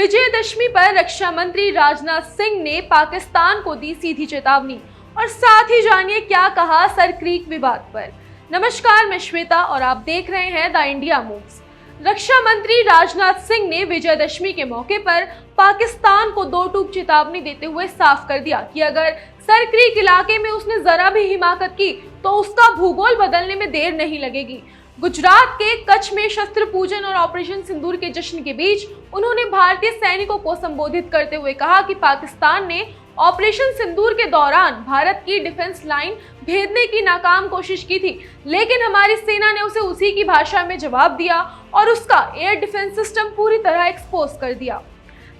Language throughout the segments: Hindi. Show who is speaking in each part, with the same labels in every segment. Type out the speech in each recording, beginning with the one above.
Speaker 1: विजयदशमी पर रक्षा मंत्री राजनाथ सिंह ने पाकिस्तान को दी सीधी चेतावनी और साथ ही जानिए क्या कहा सर क्रीक विवाद पर। नमस्कार, मैं श्वेता और आप देख रहे हैं द इंडिया मूव्स। रक्षा मंत्री राजनाथ सिंह ने विजयदशमी के मौके पर पाकिस्तान को दो टूक चेतावनी देते हुए साफ कर दिया कि अगर सर क्रीक इलाके में उसने जरा भी हिमाकत की तो उसका भूगोल बदलने में देर नहीं लगेगी। गुजरात के कच्छ में शस्त्र पूजन और ऑपरेशन सिंदूर के जश्न के बीच उन्होंने भारतीय सैनिकों को संबोधित करते हुए कहा कि पाकिस्तान ने ऑपरेशन सिंदूर के दौरान भारत की डिफेंस लाइन भेदने की नाकाम कोशिश की थी, लेकिन हमारी सेना ने उसे उसी की भाषा में जवाब दिया और उसका एयर डिफेंस सिस्टम पूरी तरह एक्सपोज कर दिया।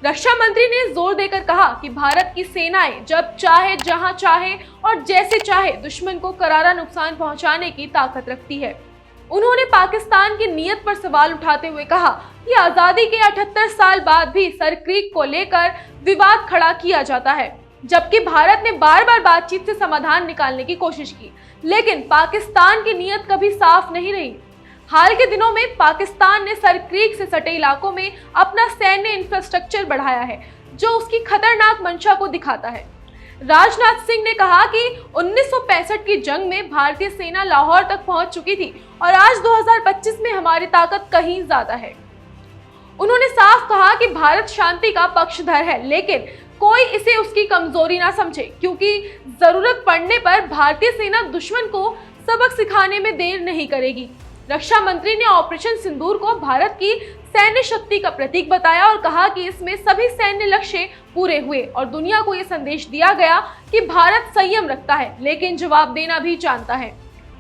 Speaker 1: रक्षा मंत्री ने जोर देकर कहा कि भारत की सेनाएं जब चाहे, जहां चाहे और जैसे चाहे दुश्मन को करारा नुकसान पहुंचाने की ताकत रखती है। उन्होंने पाकिस्तान की नीयत पर सवाल उठाते हुए कहा कि आजादी के 78 साल बाद भी सर क्रीक को लेकर विवाद खड़ा किया जाता है, जबकि भारत ने बार बार बातचीत से समाधान निकालने की कोशिश की, लेकिन पाकिस्तान की नीयत कभी साफ नहीं रही। हाल के दिनों में पाकिस्तान ने सर क्रीक से सटे इलाकों में अपना सैन्य इंफ्रास्ट्रक्चर बढ़ाया है, जो उसकी खतरनाक मंशा को दिखाता है। राजनाथ सिंह ने कहा कि 1965 की जंग में भारतीय सेना लाहौर तक पहुंच चुकी थी और आज 2025 में हमारी ताकत कहीं ज्यादा है। उन्होंने साफ कहा कि भारत शांति का पक्षधर है, लेकिन कोई इसे उसकी कमजोरी ना समझे, क्योंकि जरूरत पड़ने पर भारतीय सेना दुश्मन को सबक सिखाने में देर नहीं करेगी। रक्षा मंत्री ने ऑपरेशन सिंदूर को भारत की सैन्य शक्ति का प्रतीक बताया और कहा कि इसमें सभी सैन्य लक्ष्य पूरे हुए और दुनिया को यह संदेश दिया गया कि भारत संयम रखता है, लेकिन जवाब देना भी जानता है।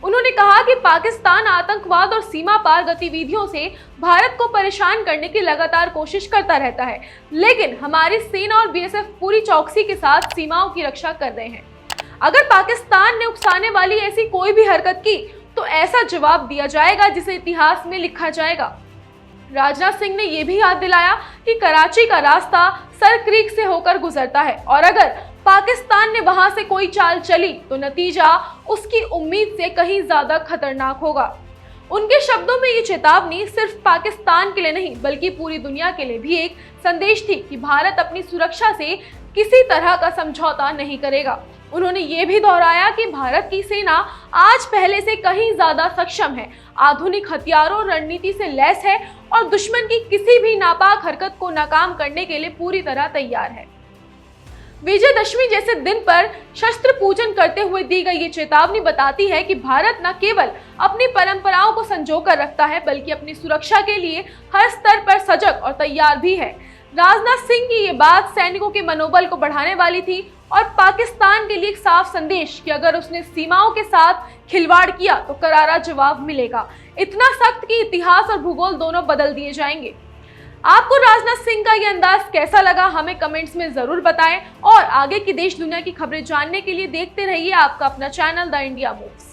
Speaker 1: उन्होंने कहा कि पाकिस्तान आतंकवाद और सीमा पार गतिविधियों से भारत को परेशान करने की लगातार कोशिश करता रहता है, लेकिन हमारी सेना और बीएसएफ पूरी चौकसी के साथ सीमाओं की रक्षा कर रहे हैं। अगर पाकिस्तान ने उकसाने वाली ऐसी कोई भी हरकत की तो ऐसा जवाब दिया जाएगा जिसे इतिहास में लिखा जाएगा। राजनाथ सिंह ने यह भी याद दिलाया कि कराची का रास्ता सर क्रीक से होकर गुजरता है और अगर पाकिस्तान ने वहां से कोई चाल चली तो नतीजा उसकी उम्मीद से कहीं ज्यादा खतरनाक होगा। उनके शब्दों में ये चेतावनी सिर्फ पाकिस्तान के लिए नहीं बल्कि पूरी दुनिया के लिए भी एक संदेश थी कि भारत अपनी सुरक्षा से किसी तरह का समझौता नहीं करेगा। उन्होंने ये भी दोहराया कि भारत की सेना आज पहले से कहीं ज्यादा सक्षम है, आधुनिक हथियारों और रणनीति से लैस है और दुश्मन की किसी भी नापाक हरकत को नाकाम करने के लिए पूरी तरह तैयार है। विजयदशमी जैसे दिन पर शस्त्र पूजन करते हुए दी गई ये चेतावनी बताती है कि भारत न केवल अपनी परंपराओं को संजोकर रखता है बल्कि अपनी सुरक्षा के लिए हर स्तर पर सजग और तैयार भी है। राजनाथ सिंह की ये बात सैनिकों के मनोबल को बढ़ाने वाली थी और पाकिस्तान के लिए एक साफ संदेश कि अगर उसने सीमाओं के साथ खिलवाड़ किया तो करारा जवाब मिलेगा। इतना सख्त कि इतिहास और भूगोल दोनों बदल दिए जाएंगे। आपको राजनाथ सिंह का ये अंदाज कैसा लगा, हमें कमेंट्स में जरूर बताएं और आगे की देश दुनिया की खबरें जानने के लिए देखते रहिए आपका अपना चैनल द इंडिया मूव्स।